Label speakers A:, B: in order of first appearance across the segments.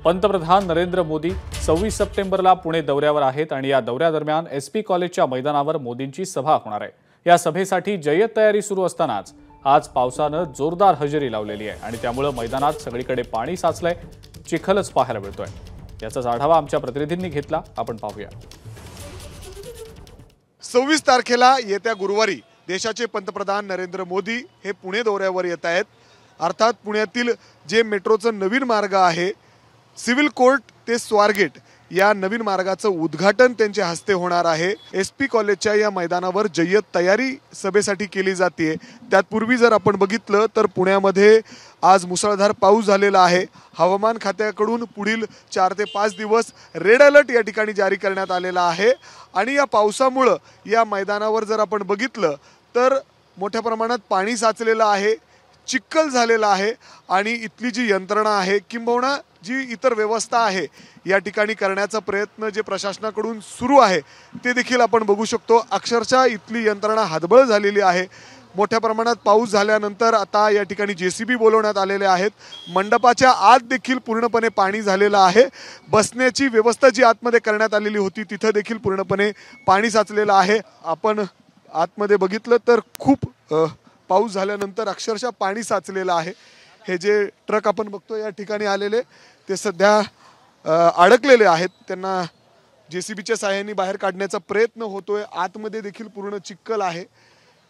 A: पंतप्रधान नरेंद्र मोदी 26 सप्टेंबरला पुणे दौऱ्यावर आहेत आणि या दौऱ्यादरम्यान एसपी कॉलेजच्या मैदानावर मोदींची सभा होणार आहे। या सभेसाठी जय्यत तयारी सुरू असतानाच आज पावसानं जोरदार हजेरी लावलेली आहे आणि त्यामुळे मैदानात सगळीकडे पाणी साचलंय, चिखलच पाहायला मिळतोय। याचाच आढावा आमच्या प्रतिनिधींनी घेतला, आपण पाहूया।
B: 26 तारखेला येत्या गुरुवारी देशाचे पंतप्रधान नरेंद्र मोदी हे पुणे दौऱ्यावर येत आहेत। अर्थात पुण्यातील जे मेट्रोचं नवीन मार्ग आहे सिव्हिल कोर्ट ते स्वारगेट या नवीन मार्गाचं उद्घाटन त्यांच्या हस्ते होणार आहे। एसपी कॉलेजच्या या मैदानावर जय्यत तयारी सभेसाठी केली जाते। त्यापूर्वी जर आपण बघितलं तर पुण्यामध्ये आज मुसळधार पाऊस झालेला आहे। हवामान खात्याकडून पुढील 4 ते 5 दिवस रेड अलर्ट या ठिकाणी जारी करण्यात आलेला आहे आणि या पावसामुळे या मैदानावर जर आपण बघितलं तर मोठ्या प्रमाणात पाणी साचलेलं आहे, चिखल झालेला आहे आणि इथली जी यंत्रणा आहे किंबहुना जी इतर व्यवस्था आहे या ठिकाणी करण्याचा प्रयत्न जे प्रशासनाकडून सुरू आहे ते देखील आपण बघू शकतो। अक्षरशः इथली यंत्रणा हतबल झालेली आहे। मोठ्या प्रमाणात पाऊस झाल्यानंतर आता या ठिकाणी जेसीबी बोलवण्यात आलेले आहेत। मंडपाच्या आत देखील पूर्णपणे पाणी झालेलं आहे। बसण्याची व्यवस्था जी आतमध्ये करण्यात आलेली होती तिथे देखील पूर्णपणे पाणी साचलेलं आहे। आपण आतमध्ये बघितलं तर खूप पाऊस झाल्यानंतर अक्षरशः पाणी साचलेलं आहे। हे जे ट्रक आपण बघतो या ठिकाणी आलेले ते सध्या अडकलेले आहेत, त्यांना जेसीबीच्या सहाय्याने बाहेर काढण्याचा प्रयत्न होतोय। आतमध्ये देखील पूर्ण चिखल आहे,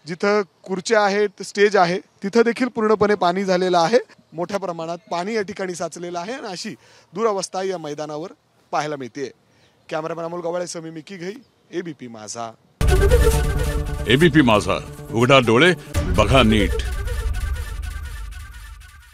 B: जिथं खुर्च्या आहेत, स्टेज आहे तिथं देखील पूर्णपणे पाणी झालेलं आहे। मोठ्या प्रमाणात पाणी या ठिकाणी साचलेलं आहे आणि अशी दुरावस्था या मैदानावर पाहायला मिळते। कॅमेरामॅन अमोल गवाळे समी मिकी घई, एबीपी माझा।
C: एबीपी माझा, उघडा डोळे बघा नीट।